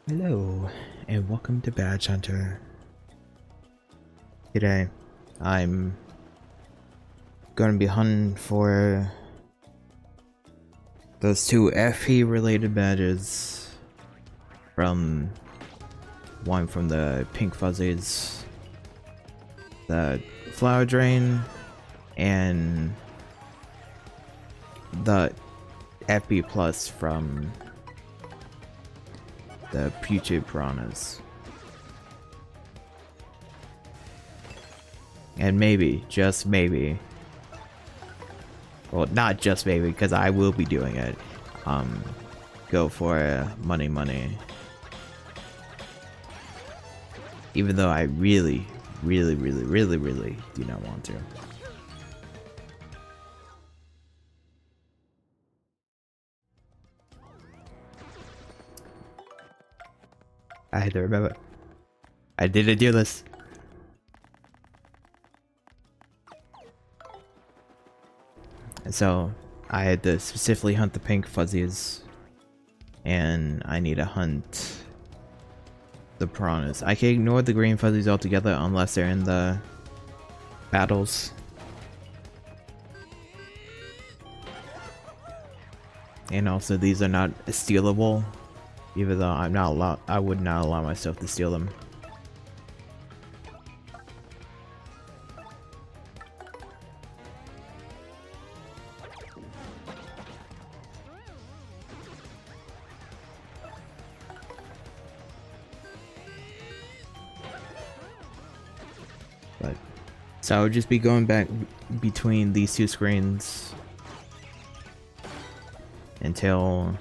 Hello, and welcome to Badge Hunter. Today, I'm going to be hunting for those two FP related badges from one from the Pink Fuzzies, the Flower Drain, and the FP Plus from the Putrid Piranhas. And maybe, just maybe, well, not just maybe, because I will be doing it, go for money. Even though I really do not want to. I had to remember. I didn't do this. So I had to specifically hunt the Pink Fuzzies, and I need to hunt the Piranhas. I can ignore the Green Fuzzies altogether unless they're in the battles. And also these are not stealable, even though I would not allow myself to steal them. So I would just be going back between these two screens until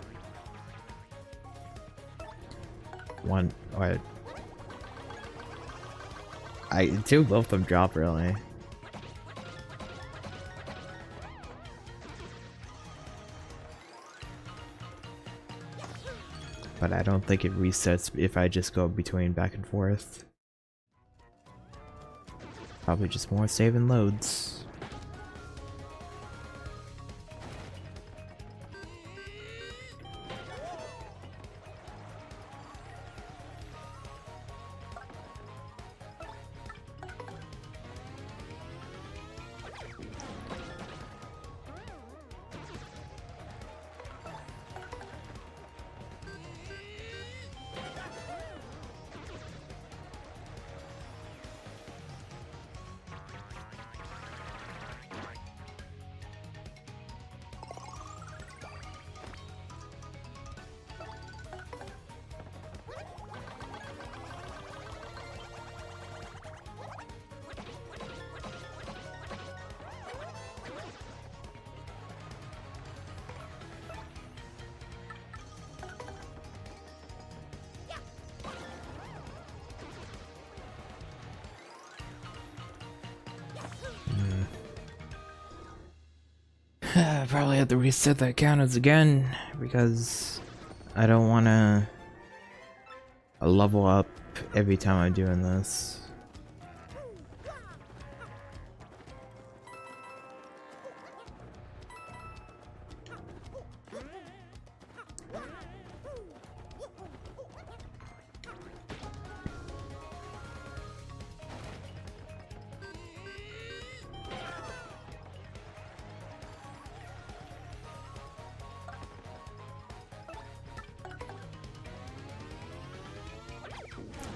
until both of them drop, really. But I don't think it resets if I just go between back and forth. Probably just more saving loads. I probably have to reset that counters again because I don't want to level up every time I'm doing this.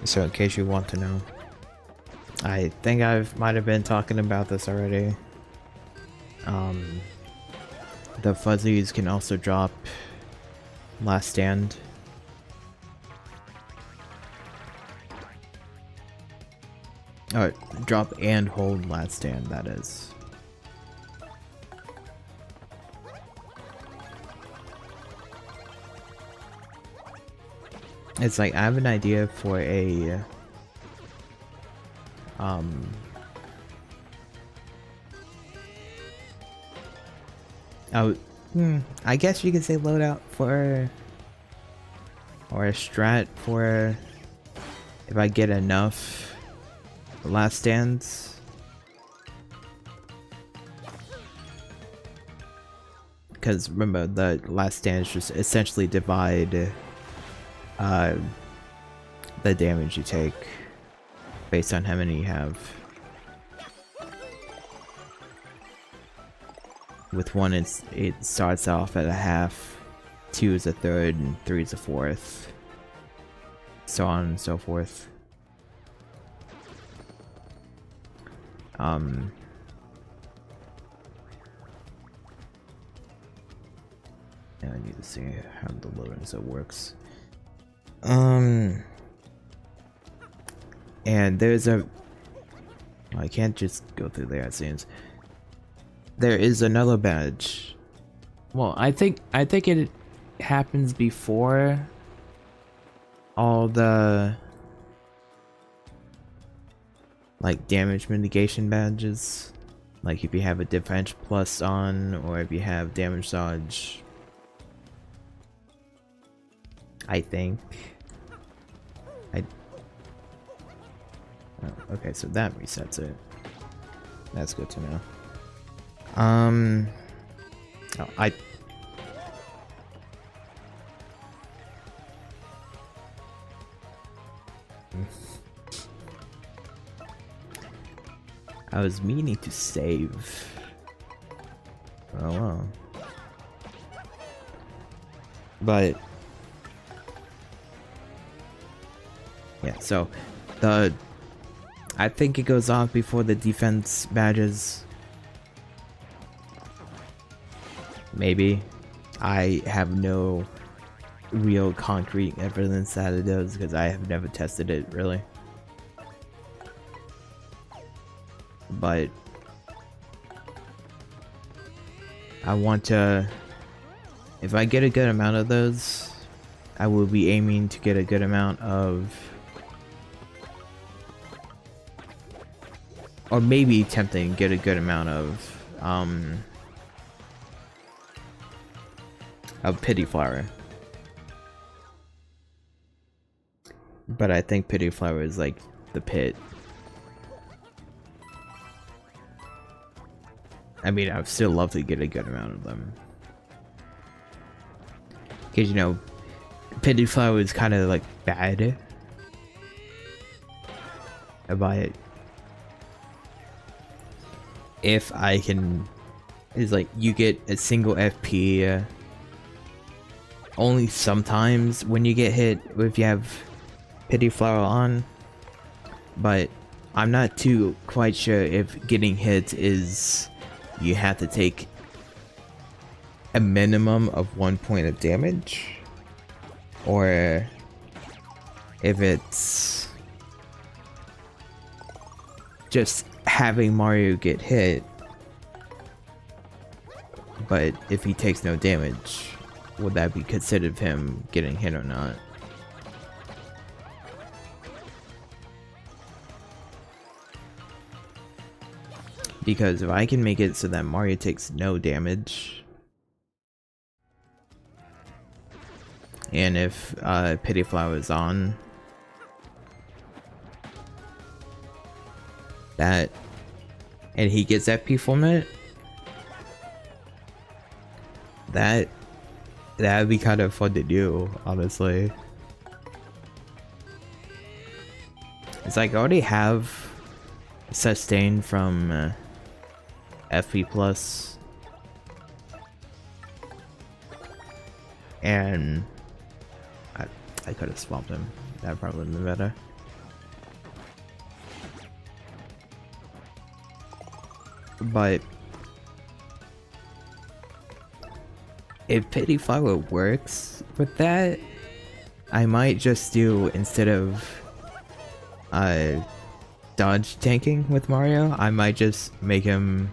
So in case you want to know, I think might have been talking about this already. The Fuzzies can also drop Last Stand. Oh, drop and hold Last Stand, that is. It's like, I have an idea for a I guess you could say loadout for, or a strat for, if I get enough Last Stands. Because remember, the Last Stand is just essentially divide the damage you take based on how many you have. With one, it starts off at a half, 2 is a third, and 3 is a fourth. So on and so forth. Yeah, I need to see how the loading so works. And there's a... I can't just go through there, it seems. There is another badge. Well, I think it happens before all the like damage mitigation badges. Like if you have a defense plus on, or if you have damage dodge. I think. Oh, okay, so that resets it. That's good to know. Oh, I was meaning to save. Oh well. But yeah, so I think it goes off before the defense badges. Maybe. I have no real concrete evidence that it does because I have never tested it really. But I want to, if I get a good amount of those, I will be aiming to get a good amount of, or maybe attempting to get a good amount of Pity Flower. But I think Pity Flower is like the pit. I mean, I'd still love to get a good amount of them. Because, you know, Pity Flower is kind of like bad. About it. If I can, is like you get a single FP only sometimes when you get hit if you have Pity Flower on, but I'm not too quite sure if getting hit is you have to take a minimum of 1 point of damage, or if it's just having Mario get hit, but if he takes no damage, would that be considered him getting hit or not? Because if I can make it so that Mario takes no damage, and if Pity Flower is on, that, and he gets FP from it, that would be kind of fun to do, honestly. It's like I already have sustain from FP plus, and I could have swapped him. That probably would have been better. But if Pity Flower works with that, I might just do, instead of dodge tanking with Mario, I might just make him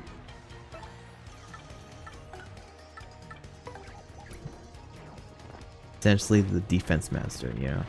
essentially the defense master, you know?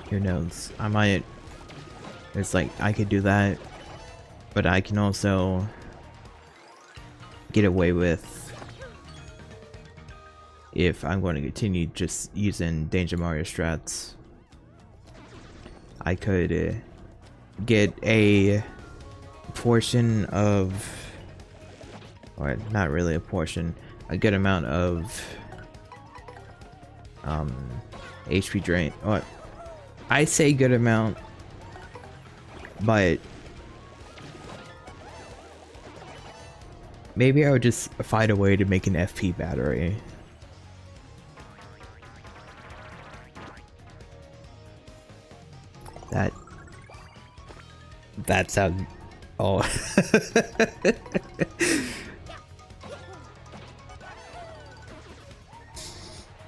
Who knows? I might... It's like, I could do that, but I can also get away with if I'm going to continue just using Danger Mario strats. I could get a portion of, or not really a portion, a good amount of HP drain. Or I say good amount, but maybe I would just find a way to make an FP battery. That sounds... Oh.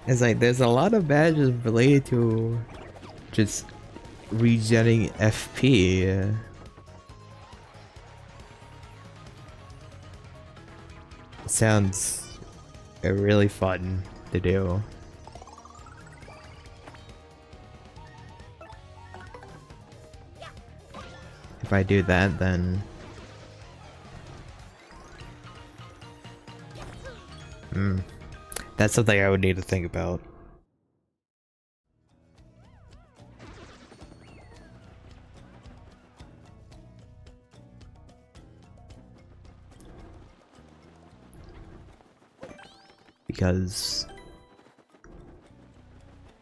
It's like there's a lot of badges related to just regenerating FP. Sounds really fun to do. If I do that, then that's something I would need to think about. Because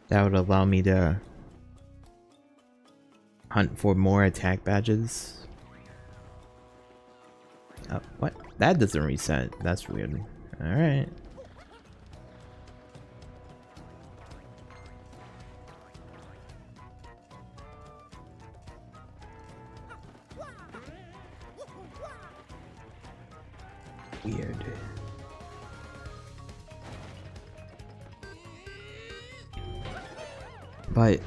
that would allow me to hunt for more attack badges. What? That doesn't reset. That's weird. Alright. Weird. But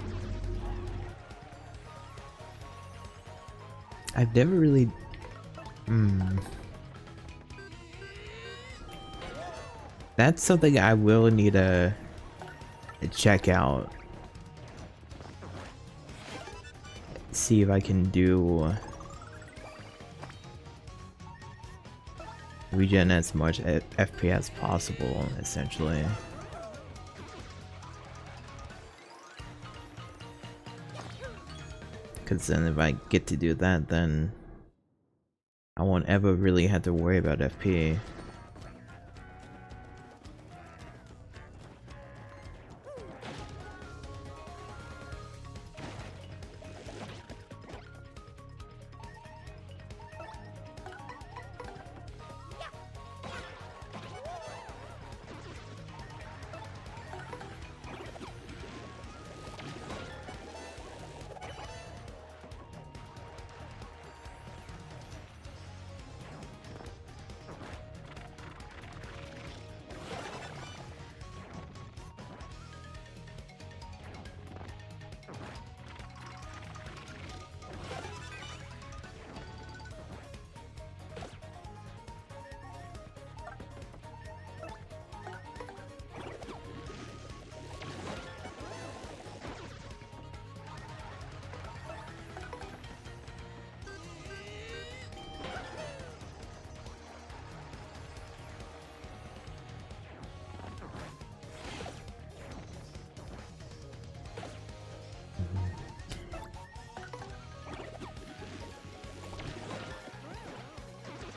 I've never really that's something I will need to check out. See if I can do regen as much FP as possible, essentially. Because then if I get to do that, then I won't ever really have to worry about FP.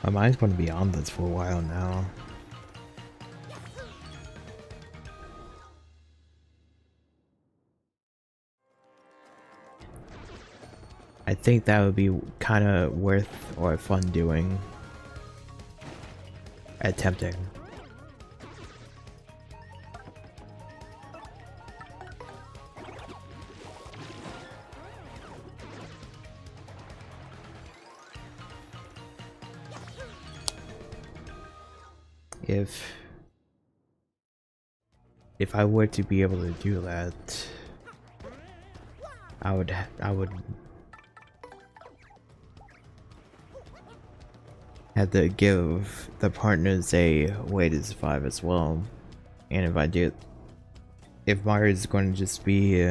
My mind's going to be on this for a while now. I think that would be kind of worth or fun doing. Attempting. If I were to be able to do that, I would have to give the partners a way to survive as well. And if I do, if Mario's going to just be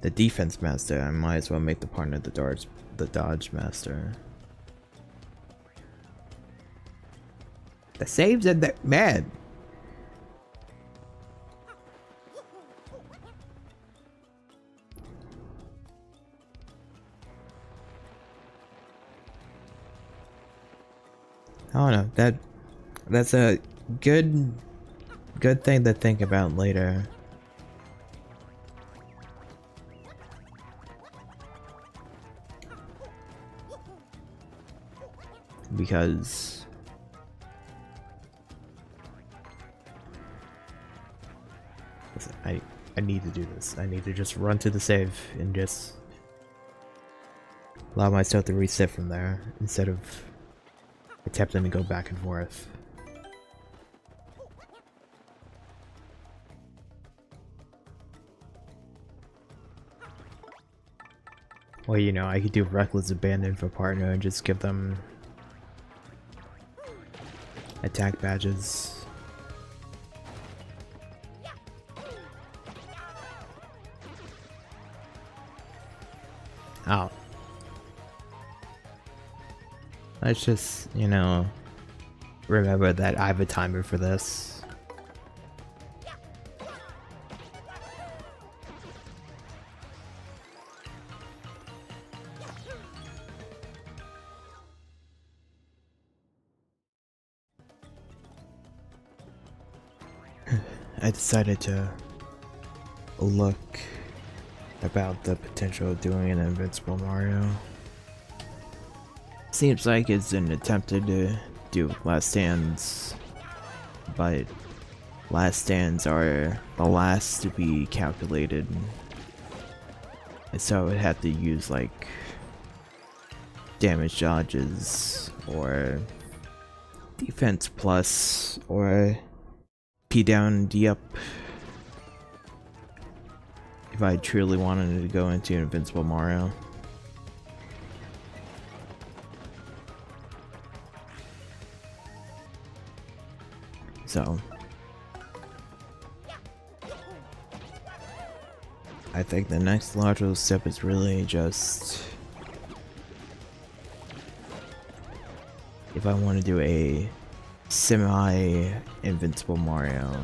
The defense master, I might as well make the partner the dodge master. The saves and the man. I don't know, that's a good thing to think about later. Because listen, I need to do this. I need to just run to the save and just allow myself to reset from there instead of attempting to go back and forth. Well, you know, I could do reckless abandon for partner and just give them attack badges. Oh. Let's just, you know, remember that I have a timer for this. I decided to look about the potential of doing an Invincible Mario. Seems like it's an attempt to do last stands, but last stands are the last to be calculated, and so it had to use like damage dodges or defense plus or P down D up if I truly wanted to go into Invincible Mario. So I think the next logical step is really just if I want to do a semi-invincible Mario.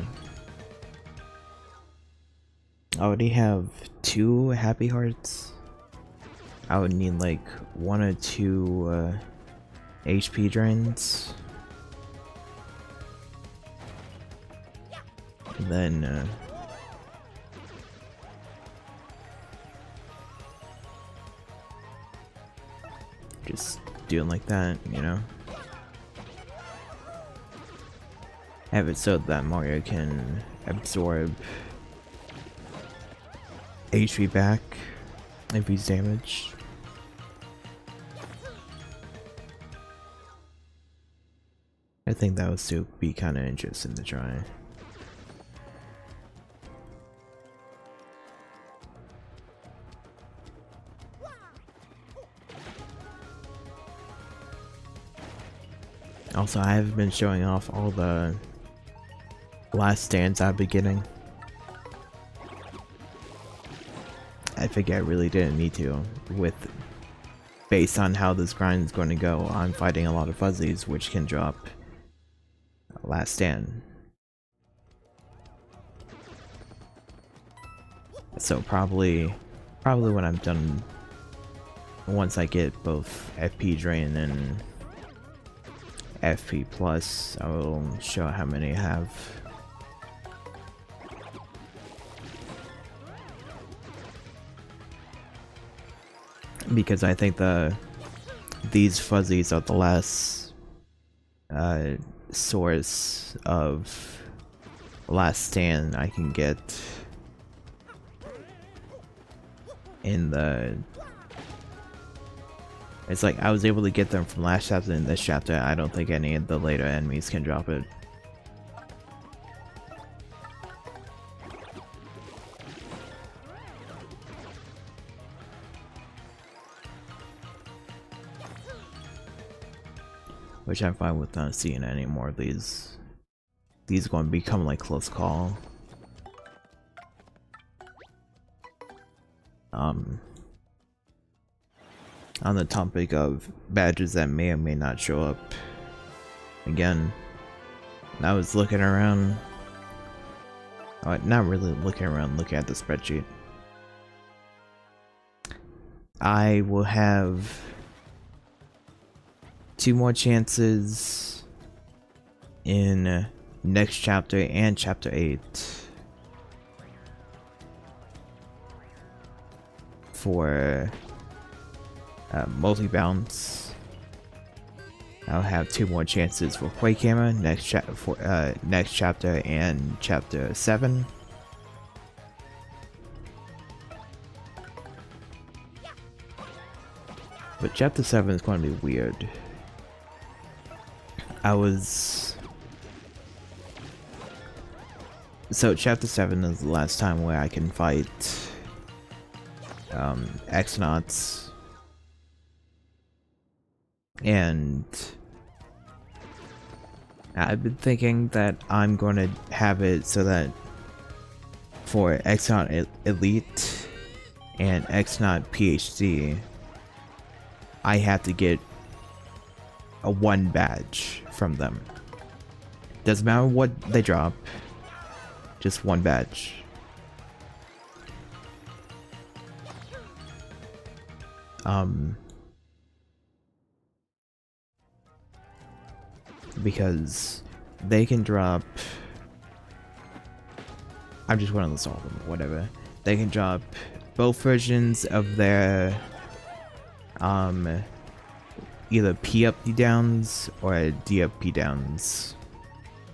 I already have 2 happy hearts. I would need like 1 or 2 HP drains. And then just doing like that, you know? Have it so that Mario can absorb HP back if he's damaged. I think that would still be kind of interesting to try. Also, I have been showing off all the last stands I've been getting. I think I really didn't need to, based on how this grind is going to go. I'm fighting a lot of fuzzies, which can drop last stand. So probably when I'm done, once I get both FP drain and FP plus, I will show how many I have. Because I think these fuzzies are the last source of last stand I can get in the. It's like I was able to get them from last chapter and this chapter. I don't think any of the later enemies can drop it. Which I'm fine with not seeing any more of these. These are going to become like close call. On the topic of badges that may or may not show up again, I was looking around, not really looking around, looking at the spreadsheet. I will have 2 more chances in next chapter and chapter 8 for multi-bounce. I'll have 2 more chances for Quake Hammer next chapter and chapter 7. But chapter 7 is going to be weird. So chapter 7 is the last time where I can fight X-Nauts. And I've been thinking that I'm going to have it so that for X-Naut Elite and X-Naut PhD, I have to get a 1 badge from them. Doesn't matter what they drop, just 1 badge. Because they can drop, I'm just going to list all of them, whatever. They can drop both versions of their either P up D downs or D up P downs.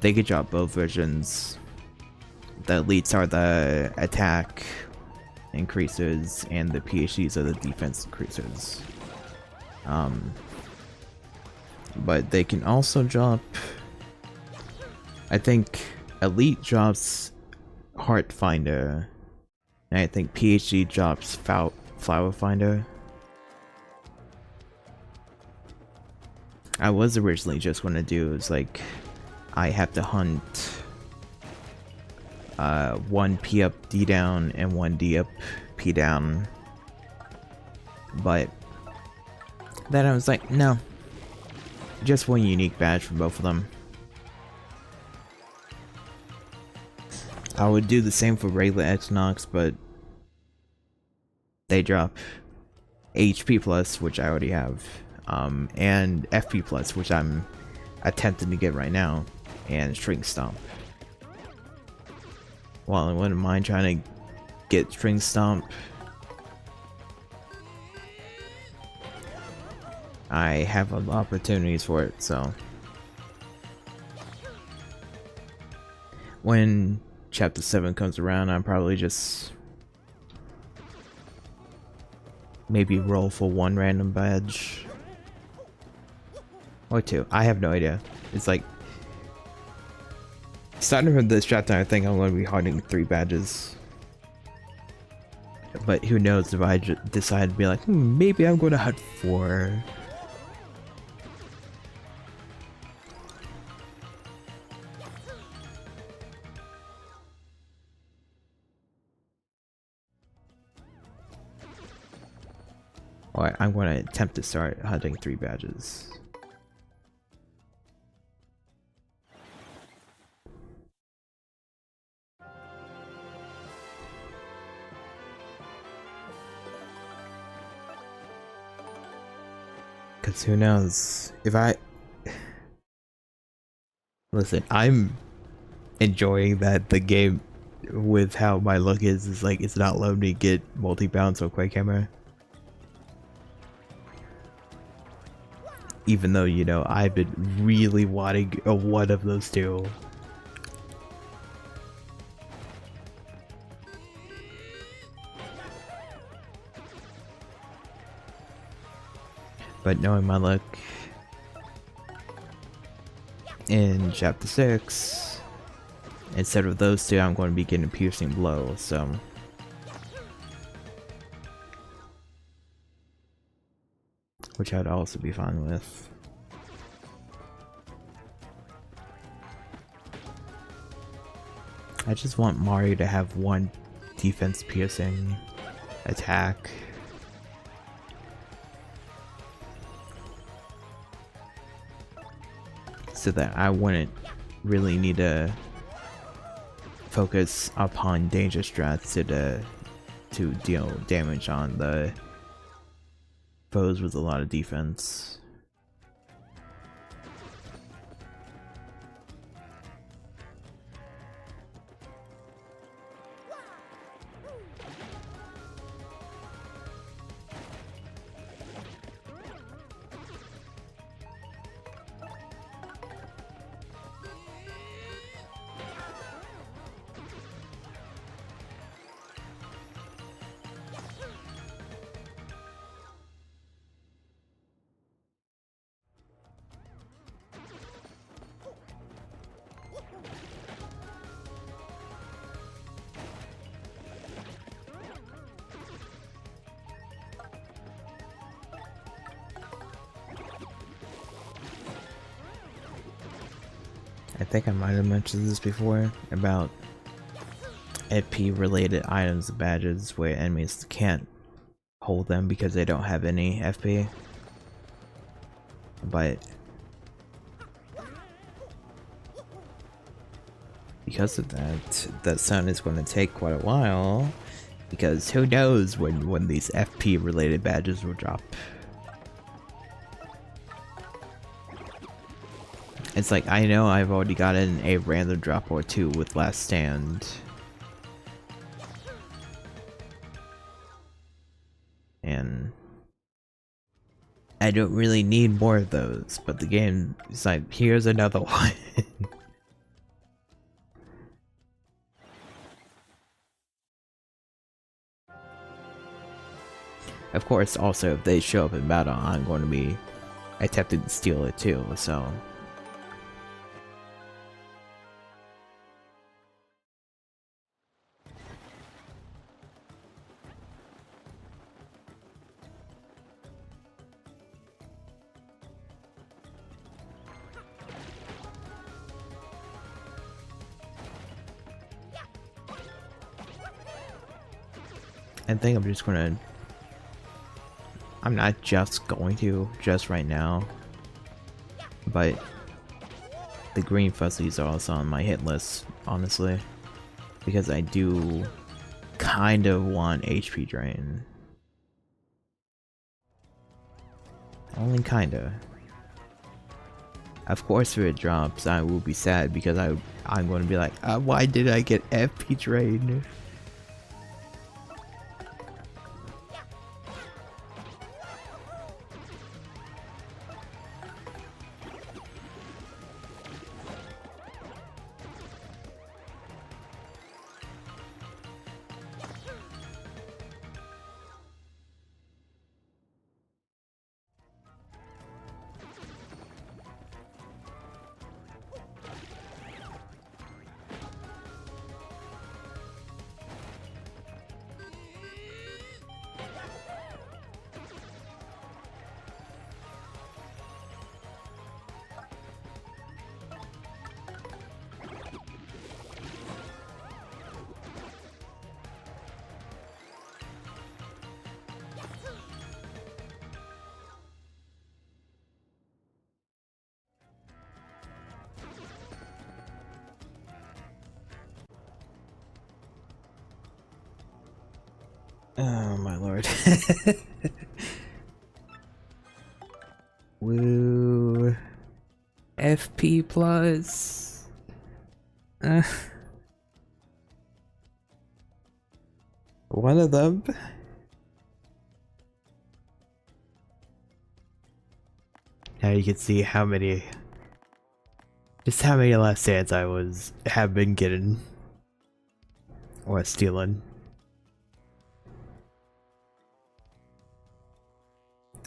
They could drop both versions. The elites are the attack increasers and the PhDs are the defense increasers. But they can also drop, I think Elite drops Heart Finder, and I think PhD drops Flower Finder. I was originally just going to do is like, I have to hunt 1 P up D down and 1 D up P down. But then I was like, no. Just 1 unique badge for both of them. I would do the same for regular X-Nox, but they drop HP plus, which I already have, and FP plus, which I'm attempting to get right now, and String Stomp. Well, I wouldn't mind trying to get String Stomp. I have opportunities for it, so when chapter 7 comes around, I'll probably just maybe roll for 1 random badge or 2. I have no idea. It's like starting from this chapter, I think I'm going to be hunting 3 badges. But who knows if I decide to be like, maybe I'm going to hunt 4. Alright, I'm going to attempt to start hunting 3 badges. Because who knows, if I... Listen, I'm enjoying that the game, with how my look is like, it's not letting me get multi-bounce or Quake Hammer. Even though, you know, I've been really wanting a 1 of those 2. But knowing my luck, in chapter 6, instead of those 2, I'm going to be getting a piercing blow, so... which I'd also be fine with. I just want Mario to have 1 defense piercing. attack. So that I wouldn't really need to focus upon danger strats to deal damage on the foes with a lot of defense. I think I might have mentioned this before about FP related items and badges where enemies can't hold them because they don't have any FP. But because of that sun is going to take quite a while, because who knows when these FP related badges will drop. It's like, I know I've already gotten a random drop or two with Last Stand. And I don't really need more of those, but the game is like, here's another one. Of course, also, if they show up in battle, I'm going to be attempting to steal it too, so... I think I'm just gonna... I'm not just going to, just right now. But the green fuzzies are also on my hit list, honestly. Because I do kind of want HP drain. Only kinda. Of course if it drops, I will be sad because I'm going to be like, why did I get FP drain? Oh my lord. Woo. FP plus. One of them. Now you can see how many, just how many last stands I have been getting or stealing.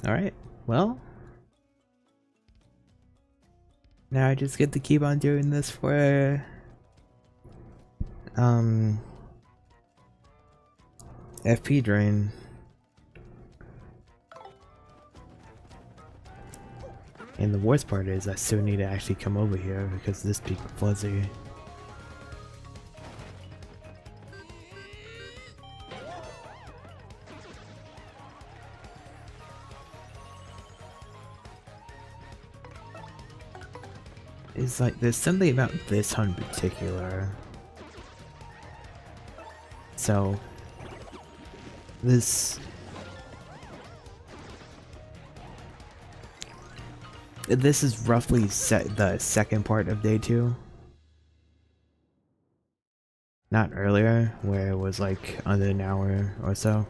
Alright, well, now I just get to keep on doing this for FP drain. And the worst part is I still need to actually come over here because this peak fuzzy. is like there's something about this hunt in particular. So this is roughly the second part of day 2. Not earlier, where it was like under an hour or so.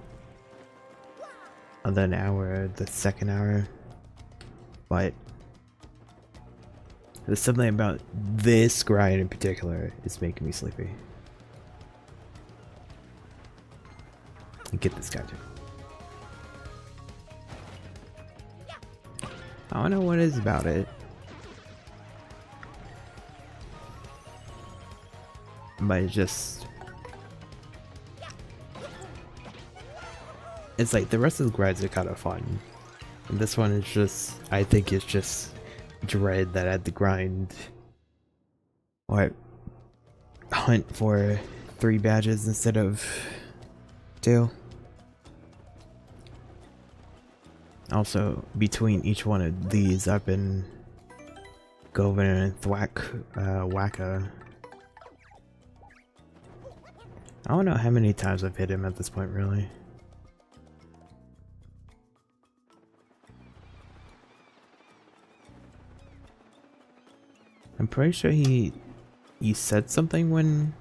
Under an hour, the second hour. But there's something about this grind in particular is making me sleepy. And get this guy too. I don't know what it is about it. But it's like the rest of the grinds are kind of fun. And this one is just, I think it's just dread that I had to grind or hunt for 3 badges instead of 2. Also, between each one of these, I've been going and Wacka. I don't know how many times I've hit him at this point, really. I'm pretty sure he said something when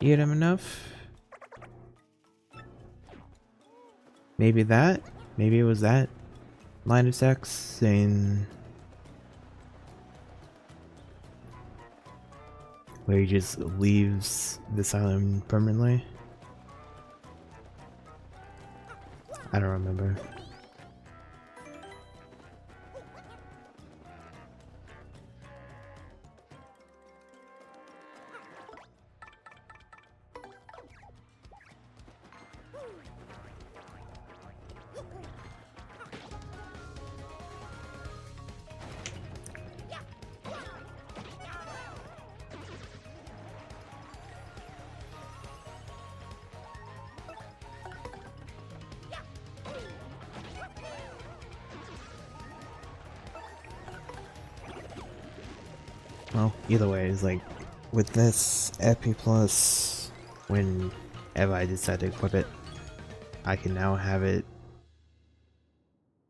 you hit him enough. Maybe that? Maybe it was that line of text saying where he just leaves this island permanently. I don't remember. Well, either way, it's like with this FP Plus, whenever I decide to equip it, I can now have it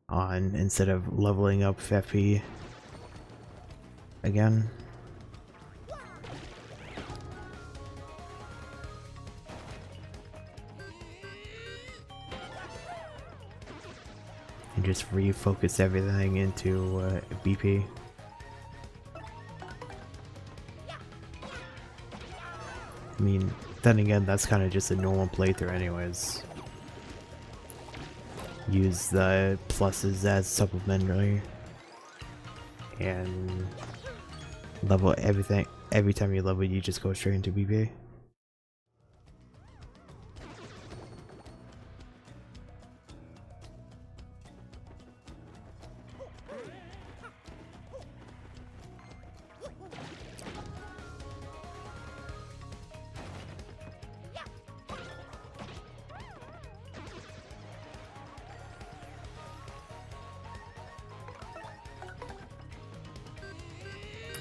on instead of leveling up FP again. And just refocus everything into BP. I mean, then again, that's kind of just a normal playthrough anyways. Use the pluses as supplementary. And level everything. Every time you level, you just go straight into BP.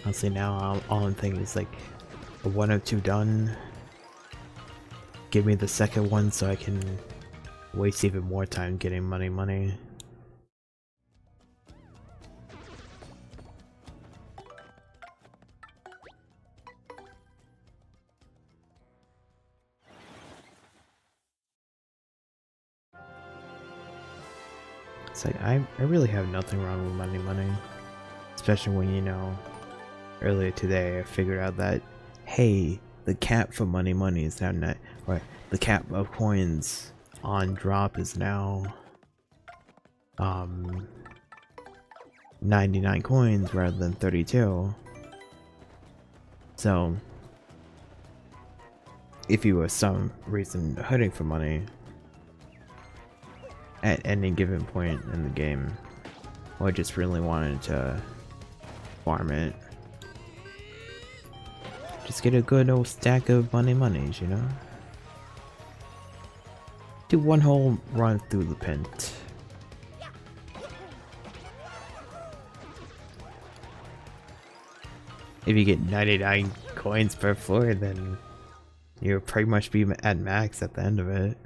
Honestly, now all I'm thinking is like a 1 or 2 done. Give me the second one so I can waste even more time getting money. It's like I really have nothing wrong with money. Especially when, you know, earlier today I figured out that, hey, the cap for money is now not right. The cap of coins on drop is now 99 coins rather than 32. So if you were some reason hunting for money at any given point in the game, or just really wanted to farm it, just get a good old stack of monies, you know? Do one whole run through the pint. If you get 99 coins per floor, then you'll pretty much be at max at the end of it.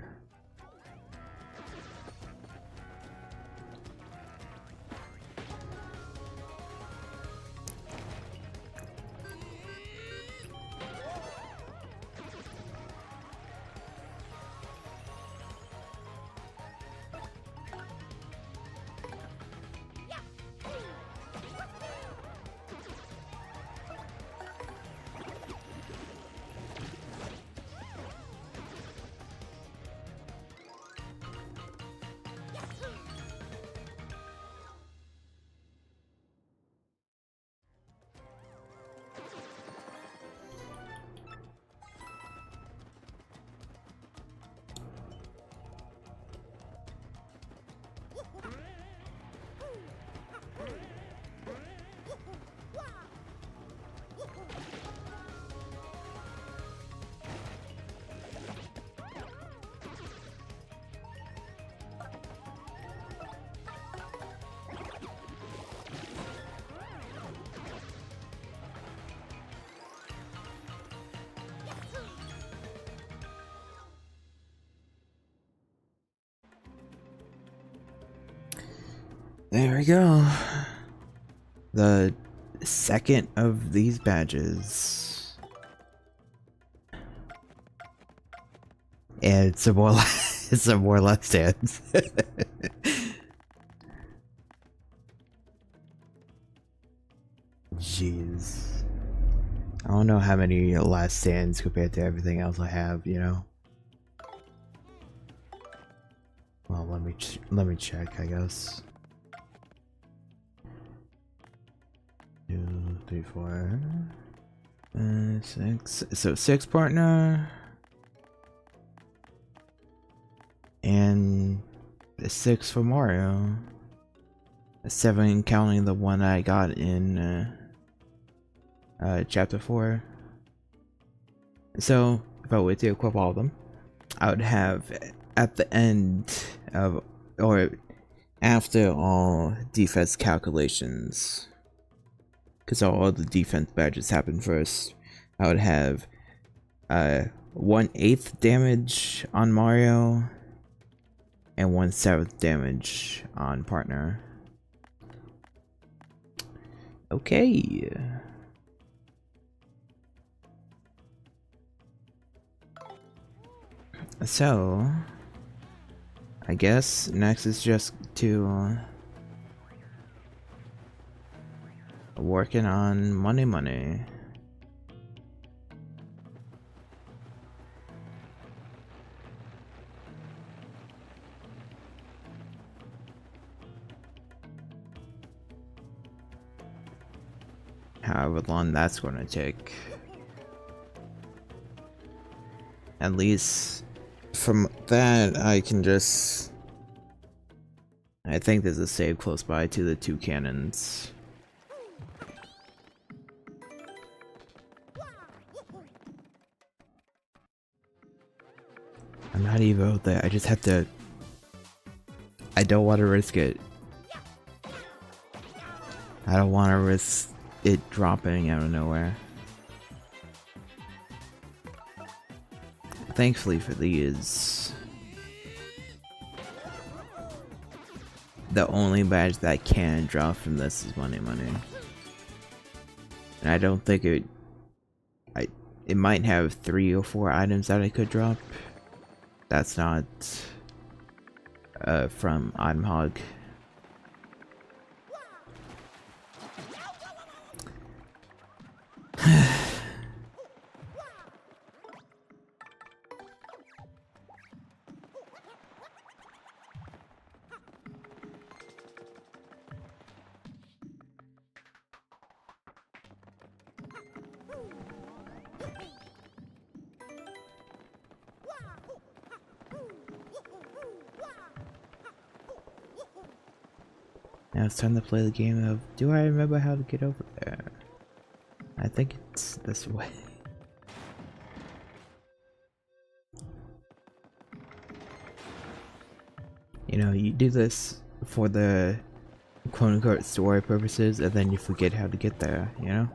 There we go. The second of these badges. And some more some more left stands. Jeez. I don't know how many last stands compared to everything else I have, you know. Well, let me check, I guess. 2, 3, 4, 6. So 6 partner, and 6 for Mario. 7 counting the one I got in chapter 4. So if I were to equip all of them, I would have at the end of, or after all defense calculations, because all the defense badges happen first, I would have 1/8 damage on Mario and 1/7 damage on partner. Okay. So I guess next is just to working on money. However long that's gonna take. At least from that I can just, I think there's a save close by to the 2 cannons. I'm not even out there, I just have to, I don't want to risk it. I don't want to risk it dropping out of nowhere. Thankfully for these, the only badge that can drop from this is money. And I don't think it might have 3 or 4 items that I could drop. That's not from Item Hog. Now it's time to play the game of, do I remember how to get over there? I think it's this way. You know, you do this for the quote-unquote story purposes, and then you forget how to get there, you know?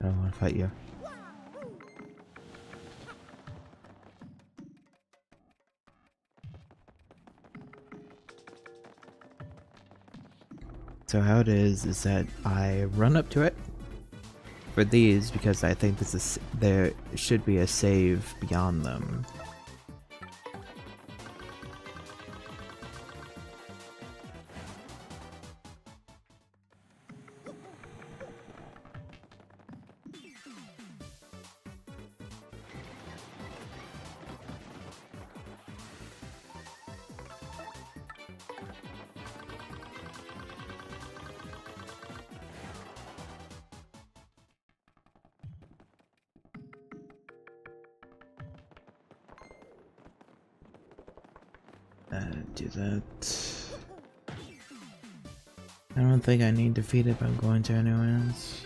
I don't want to fight you. So how it is that I run up to it for these because I think this is there should be a save beyond them. Do that. I don't think I need to feed it by going to anyone else.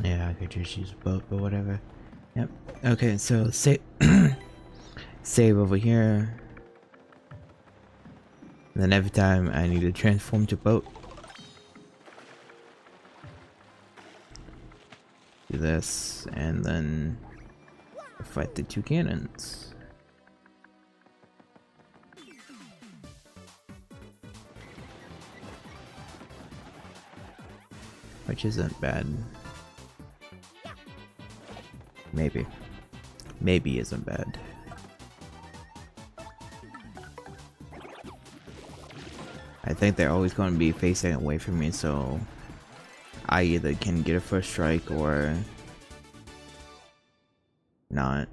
Yeah, I could just use both, but whatever. Yep. Okay, so save save over here. And then every time I need to transform to boat. Do this, and then fight the two cannons. Which isn't bad. Maybe. Maybe isn't bad. I think they're always going to be facing away from me, so I either can get a first strike or not.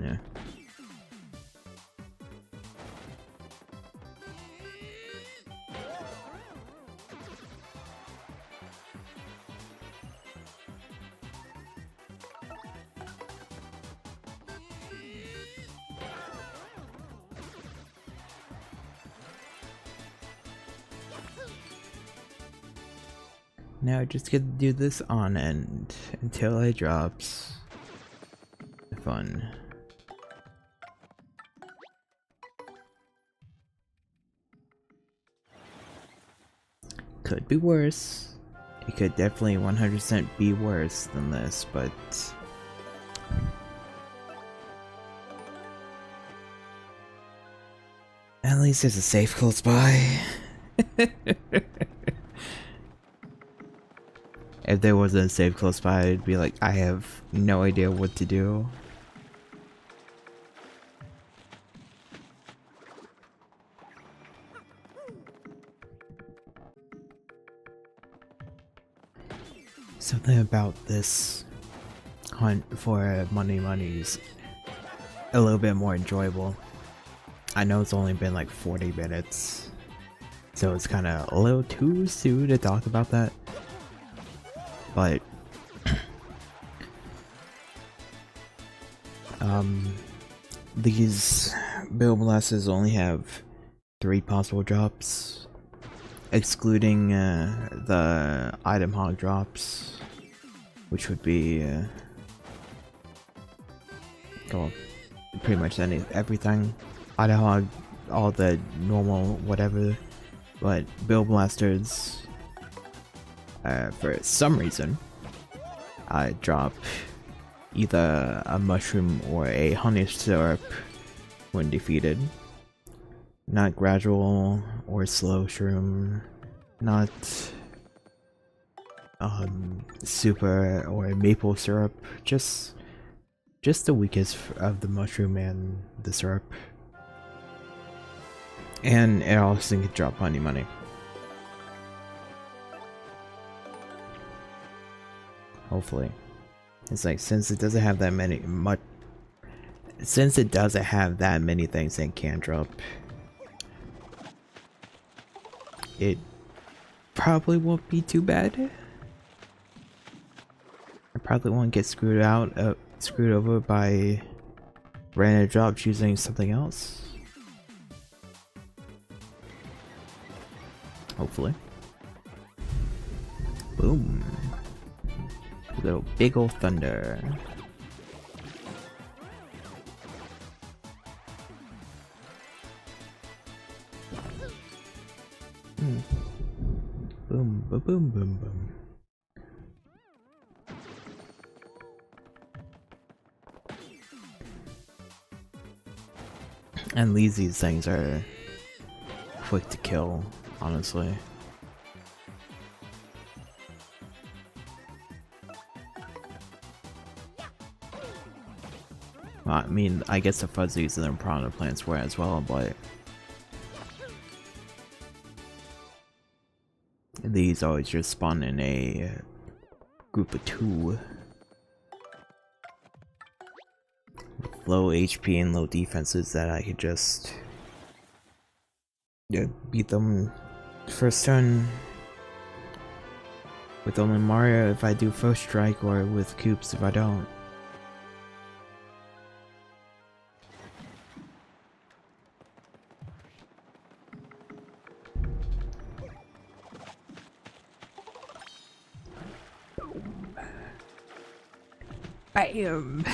Yeah. Now I just get to do this on end until it drops. Fun. Could be worse. It could definitely 100% be worse than this, but at least there's a safe close by. If there wasn't a safe close by, I'd be like, I have no idea what to do. Something about this hunt for money is a little bit more enjoyable. I know it's only been like 40 minutes, so it's kind of a little too soon to talk about that. But these build blasters only have 3 possible drops, excluding the item hog drops, which would be well, pretty much everything. Item hog, all the normal whatever, but build blasters. For some reason, I drop either a mushroom or a honey syrup when defeated. Not gradual or slow shroom, not super or maple syrup, just the weakest of the mushroom and the syrup. And it also can drop money. Hopefully. It's like, since it doesn't have that many things that can drop, it probably won't be too bad. I probably won't get screwed over by random drops using something else. Hopefully. Boom. Little big ol' thunder. Boom, boom, boom, boom, boom. And these things are quick to kill, honestly. Well, I mean, I guess the fuzzies and the piranha plants were as well, but these always just spawn in a group of 2. With low HP and low defenses that I could just beat them first turn. With only Mario if I do first strike, or with Coops if I don't. Bam!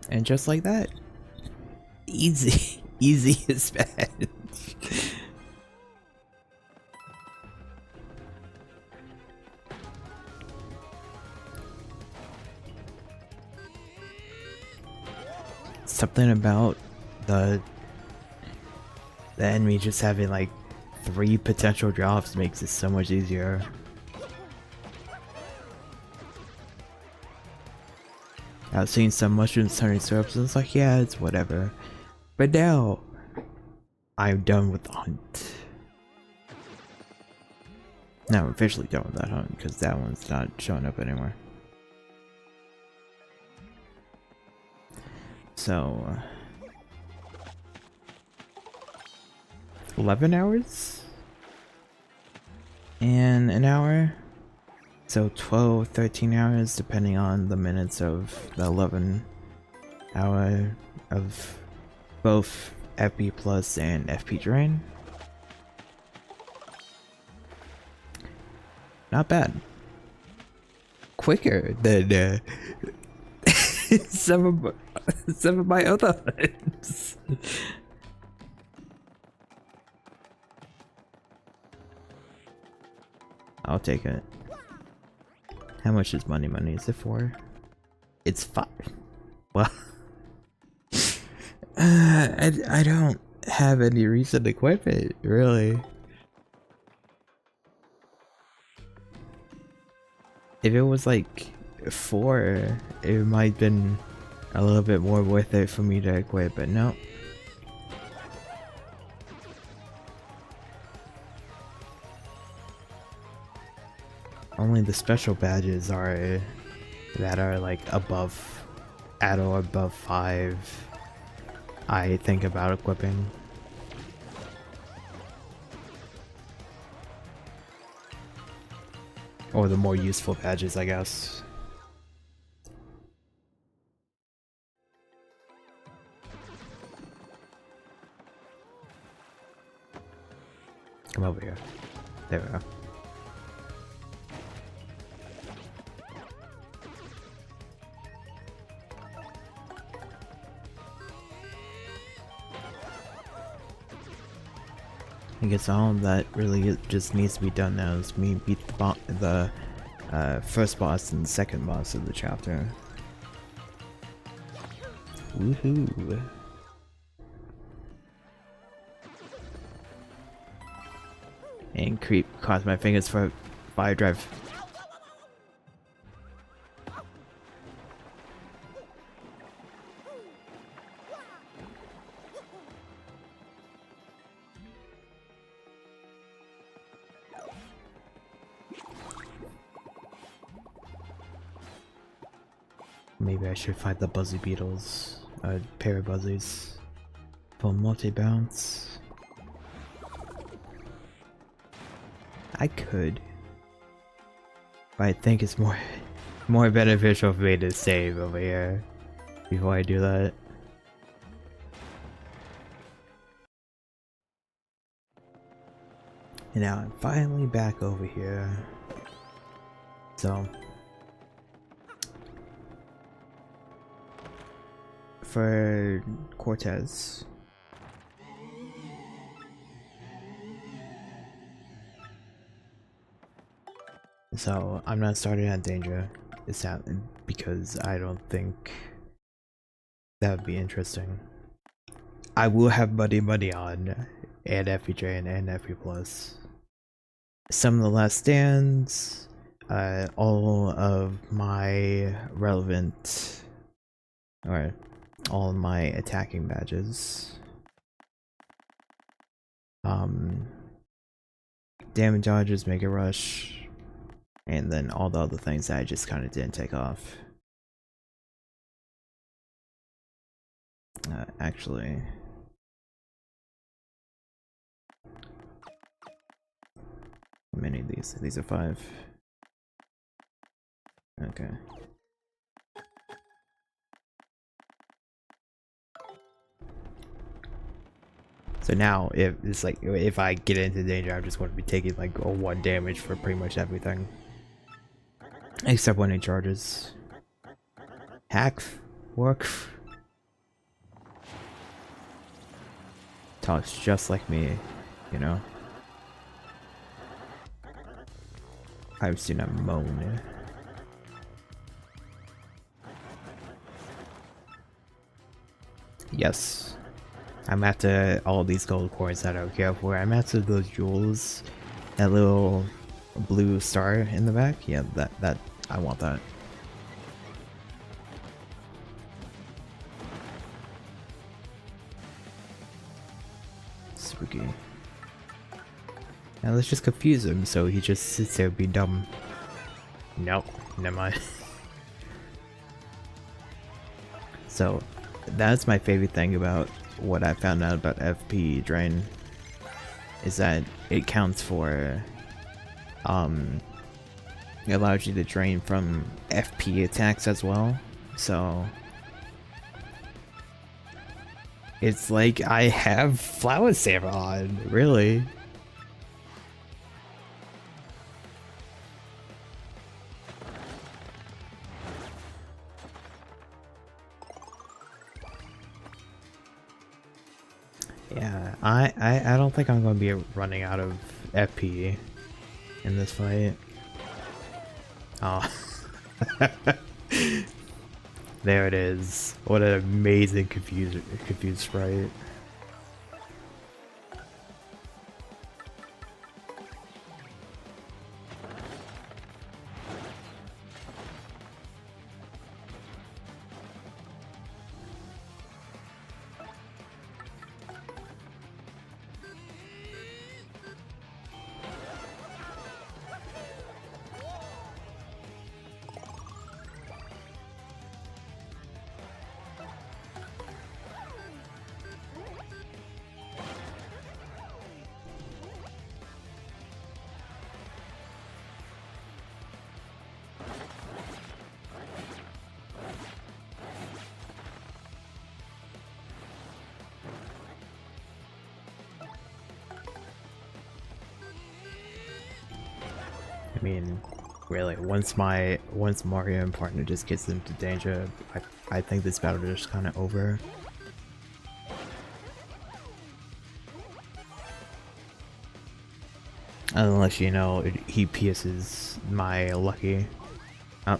And just like that, easy is bad. Something about the enemy just having like 3 potential drops makes it so much easier. I've seen some mushrooms turning syrups and it's like, yeah, it's whatever. But now, I'm done with the hunt. Now I'm officially done with that hunt because that one's not showing up anymore. So, 11 hours? And an hour? So 12, 13 hours depending on the minutes of the 11 hour of both FP plus and FP drain. Not bad. Quicker than some of my other hunts. I'll take it. How much is money? Is it 4? It's 5. Well, I don't have any reason to equip it, really. If it was like 4, it might have been a little bit more worth it for me to equip, but no. Only the special badges are that are like above, at or above 5, I think about equipping. Or the more useful badges, I guess. Come over here. There we go. I guess all that really just needs to be done now is me beat the first boss and the second boss of the chapter. Woohoo! And cross my fingers for fire drive. Maybe I should fight the Buzzy Beetles, pair of Buzzies, for multi-bounce. I could, but I think it's more beneficial for me to save over here before I do that. And now I'm finally back over here. So for Cortez, so I'm not starting on danger. It's happening because I don't think that would be interesting. I will have Buddy Buddy on, and FPJ and FP Plus. Some of the last stands, all of my relevant, or all of my attacking badges. Damage dodges, Mega Rush, and then all the other things that I just kind of didn't take off. Actually, how many of these? These are 5. Okay. So now, if it's like, if I get into danger, I'm just going to be taking like 1 damage for pretty much everything. Except when it charges. Hack, work. Talks just like me, you know? I've seen a moan. Yes. I'm after all these gold coins that I don't care for. I'm after those jewels. That little blue star in the back. Yeah, that I want that. Spooky. Now let's just confuse him so he just sits there and be dumb. Nope, never mind. So that's my favorite thing about what I found out about FP drain, is that it counts for it allows you to drain from FP attacks as well. So it's like I have Flower Saver on, really. Yeah, I don't think I'm gonna be running out of FP in this fight. Oh. There it is. What an amazing confused sprite. I mean, really, once Mario and partner just gets them to danger, I think this battle is just kind of over. Unless, you know, he pierces my lucky. Oh.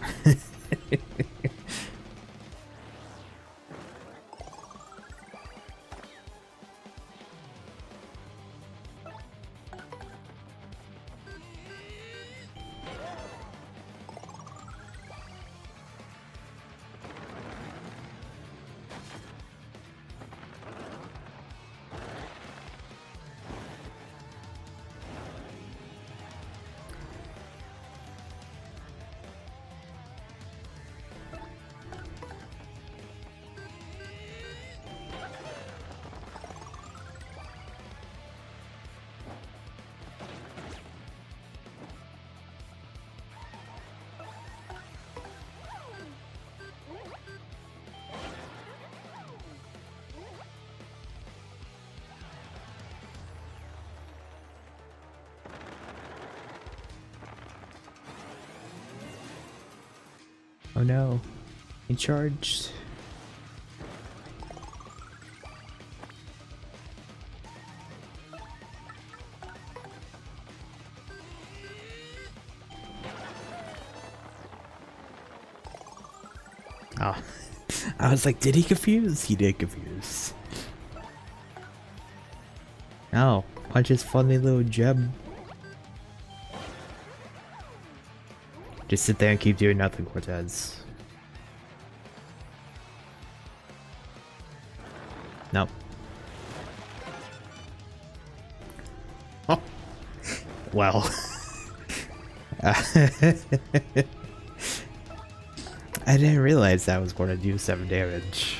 Oh no. He charged. Oh. I was like, did he confuse? He did confuse. Oh, punch his funny little gem. Just sit there and keep doing nothing, Cortez. Nope. Oh. Well. I didn't realize that was going to do 7 damage.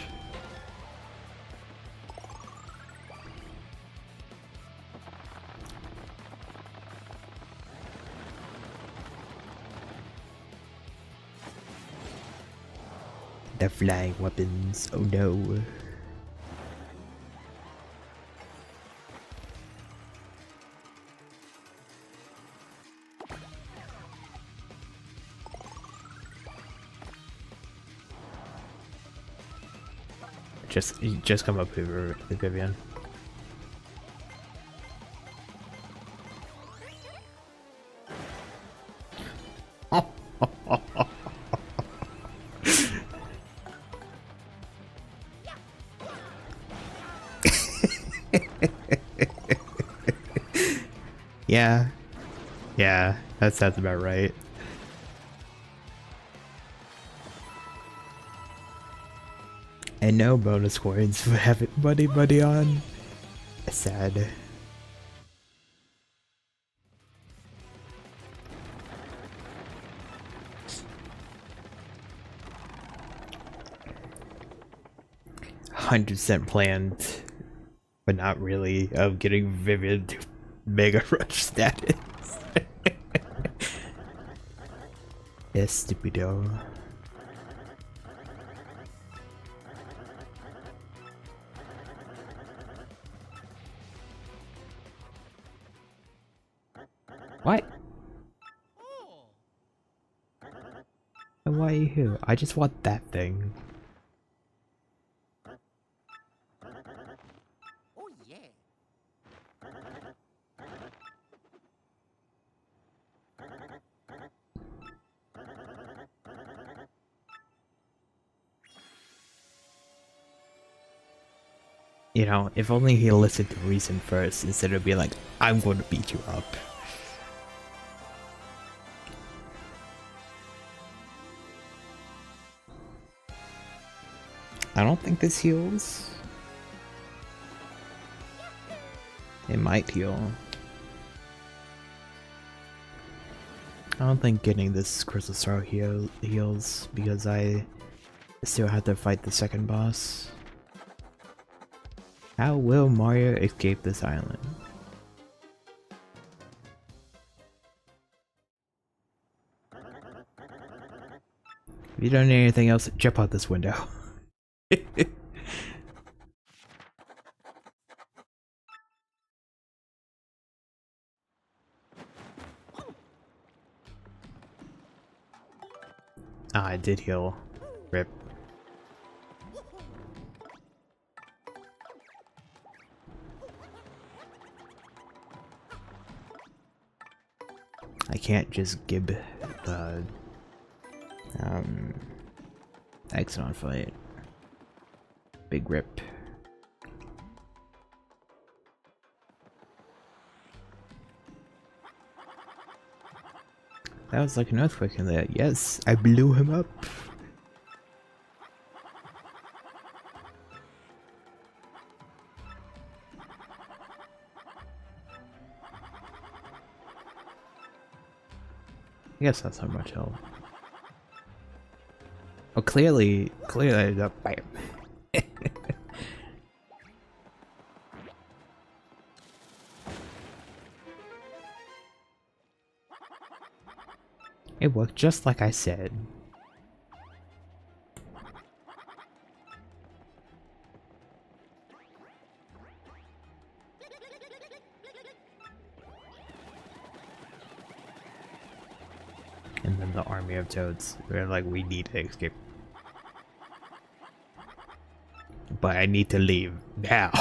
The flying weapons, oh no. Just come up here, Vivian. Yeah. Yeah, that sounds about right. And no bonus coins for having money on. Sad. %100% planned, but not really, of getting Vivian to Mega Rush status. Yes, stupido. What? And why are you here? I just want that thing. Oh yeah. You know, if only he listened to reason first instead of being like, I'm going to beat you up. I don't think this heals. It might heal. I don't think getting this Crystal Star heals because I still have to fight the second boss. How will Mario escape this island? If you don't need anything else, jump out this window. Ah, I did heal. Rip. I can't just give the exit on fight. Big rip. That was like an earthquake in there. Yes, I blew him up. I guess that's not much help. Oh, clearly the bam. It worked just like I said. And then the army of toads. We're like, we need to escape. But I need to leave now.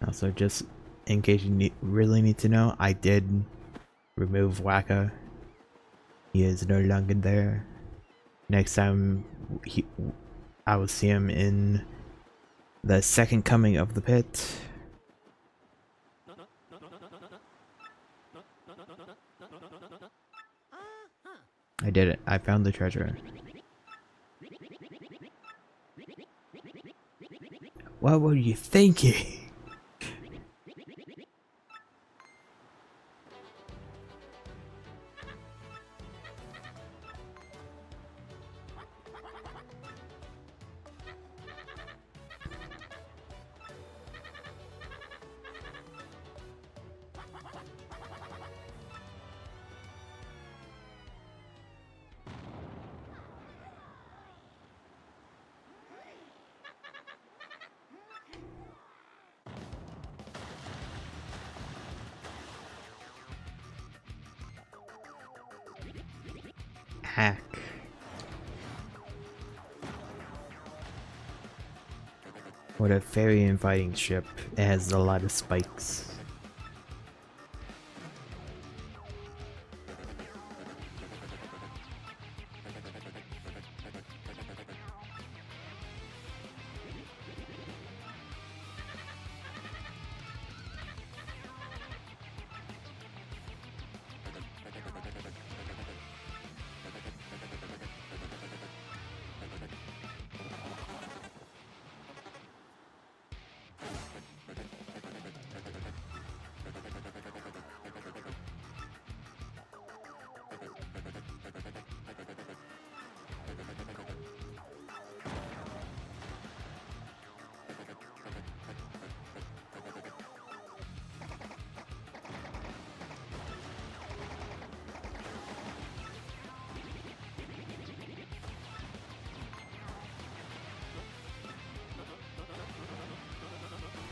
Also, just in case you really need to know, I did remove Waka. He is no longer there. Next time I will see him in the second coming of the pit. I did it. I found the treasure. What were you thinking? Hack. What a very inviting ship. It has a lot of spikes.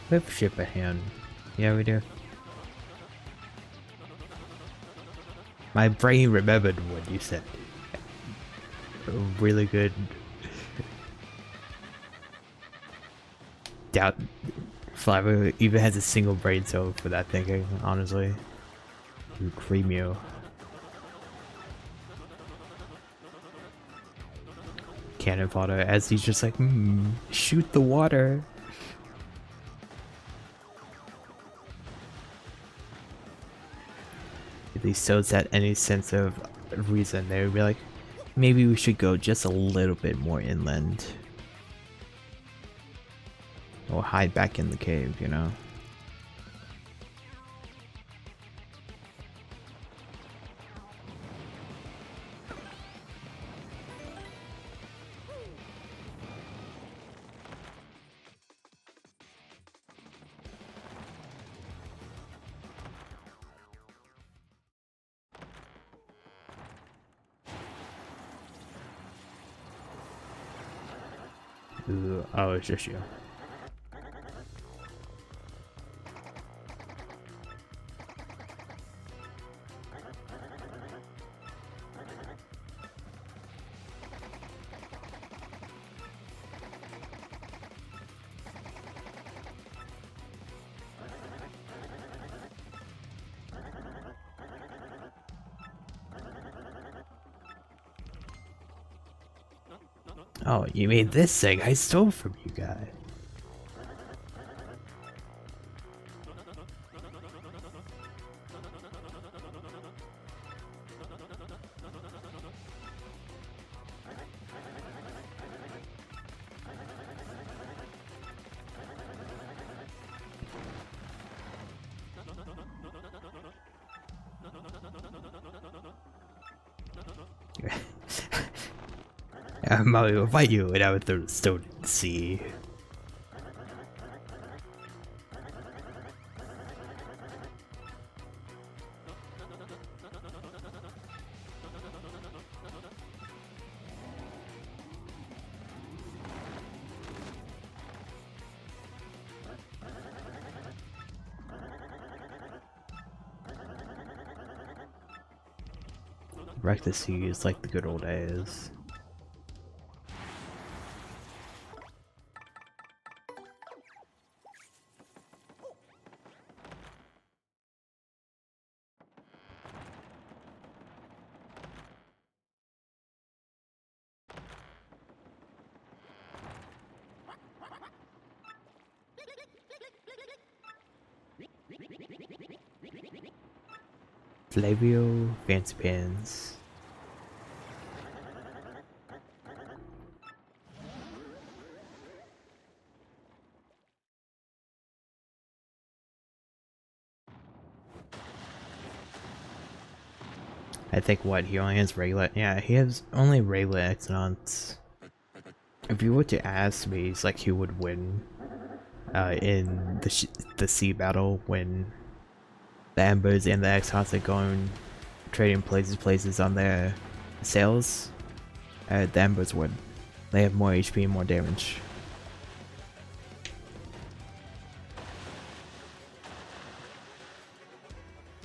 We have ship at hand. Yeah, we do. My brain remembered what you said. Really good. Doubt Flavor even has a single brain cell for that thinking, honestly. You cream you. Cannon fodder as he's just like, shoot the water. If these toads had any sense of reason, they would be like, maybe we should go just a little bit more inland. Or hide back in the cave, you know? Ooh, oh, it's just you. Oh, you mean this thing I stole from you guys? I will fight you and I would throw the stone in the sea. Wreck the seas like the good old days. Flavio Fancy Pants. I think what, he only has regular, yeah, he has only regular Exonauts. If you were to ask me, it's like he would win in the sea battle when the Ambers and the Exonauts are going trading places on their sails. The Ambers would. They have more HP and more damage.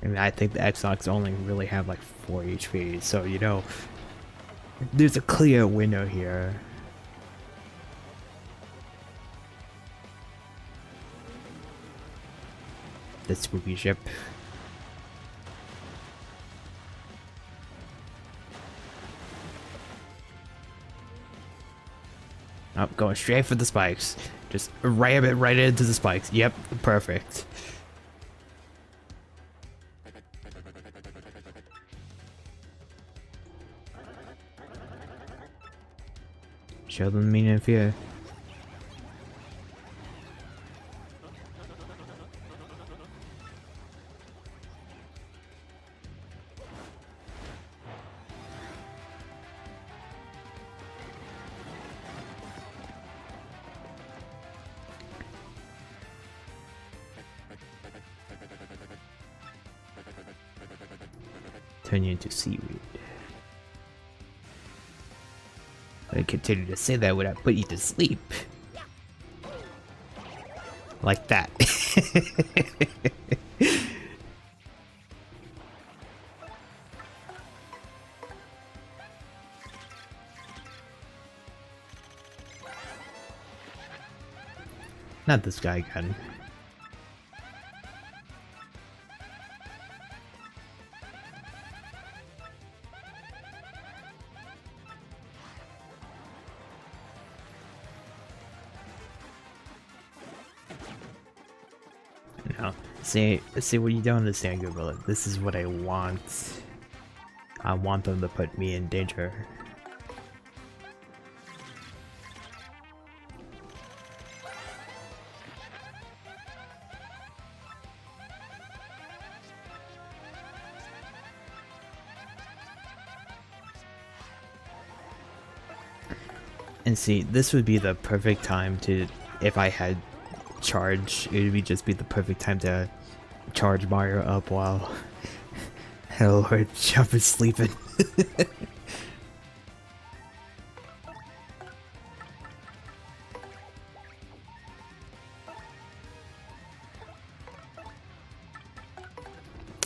I mean, I think the Exox only really have like 4 HP, so you know, there's a clear winner here. The spooky ship. Oh, going straight for the spikes. Just ram it right into the spikes. Yep, perfect. Show them the meaning of fear. Turn you into seaweed. I continue to say that when I put you to sleep. Like that. Not this guy again. No. See what you don't understand, good brother. This is what I want. I want them to put me in danger. And see, this would be the perfect time to, if I had charge, it would just be the perfect time to charge Mario up while Lord Jump is sleeping.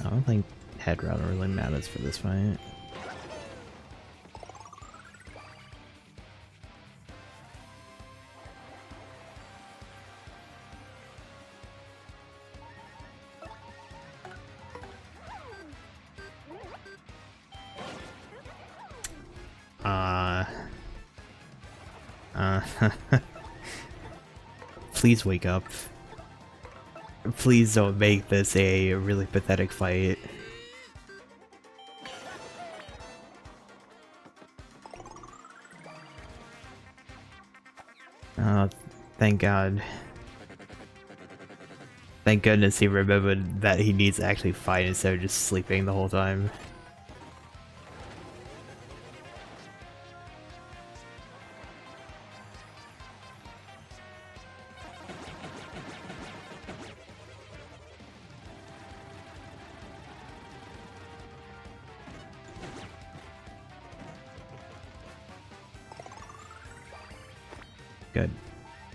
I don't think head route really matters for this fight. Please wake up. Please don't make this a really pathetic fight. Oh, thank God. Thank goodness he remembered that he needs to actually fight instead of just sleeping the whole time. Good.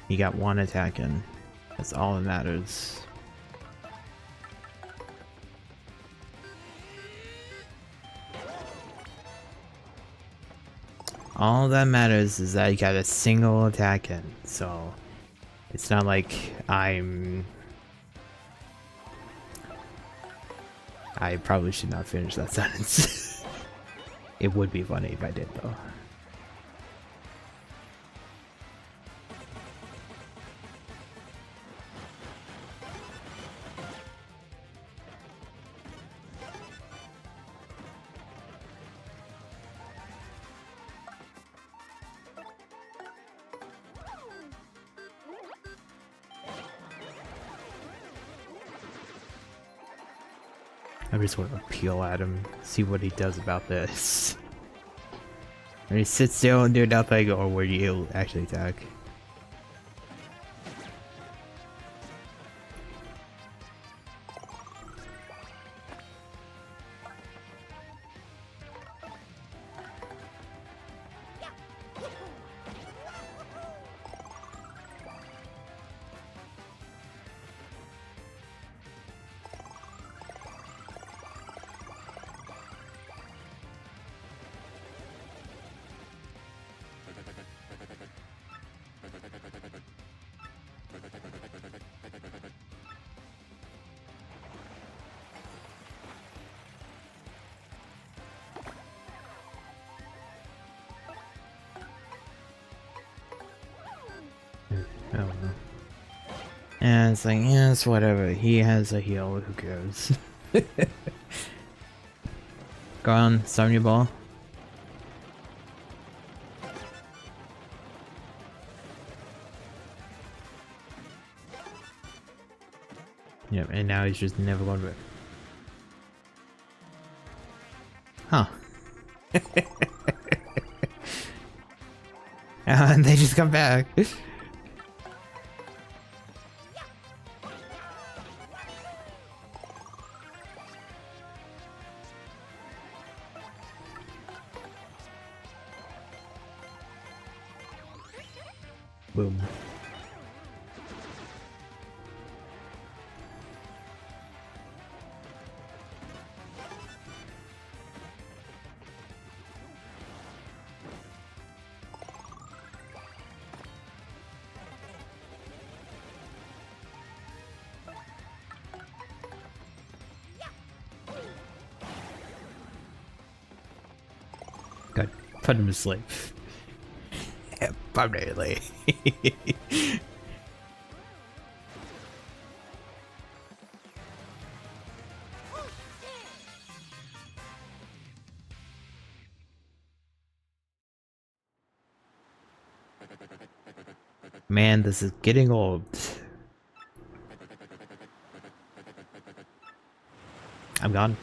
You got one attack in. That's all that matters. All that matters is that you got a single attack in, so it's not like I probably should not finish that sentence. It would be funny if I did, though. I just want to peel at him, see what he does about this. When he sits still and do nothing, or where you actually attack. I don't know. And it's like, yeah, it's whatever. He has a heal, who cares? Go on, summon your ball. Yep, and now he's just never going back. Huh. And they just come back. Boom. Good. Put him to sleep. Permanently. Man, this is getting old. I'm gone.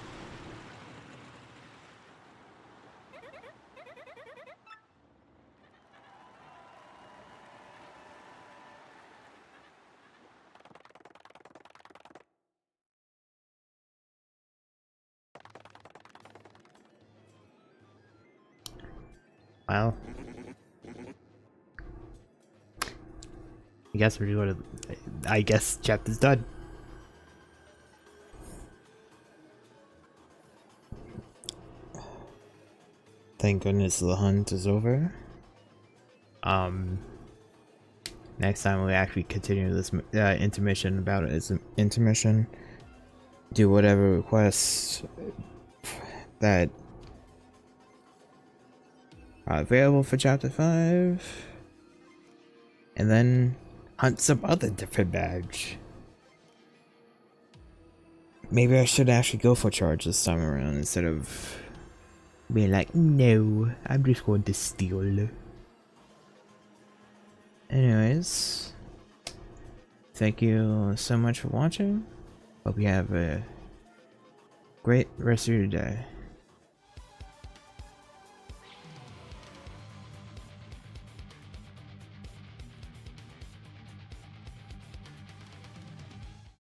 Well, I guess we're going to. I guess chapter's done. Thank goodness the hunt is over. Next time we actually continue this intermission about it is an intermission. Do whatever requests that are available for chapter 5. And then hunt some other different badge. Maybe I should actually go for charge this time around instead of being like, no, I'm just going to steal. Anyways, thank you so much for watching. Hope you have a great rest of your day.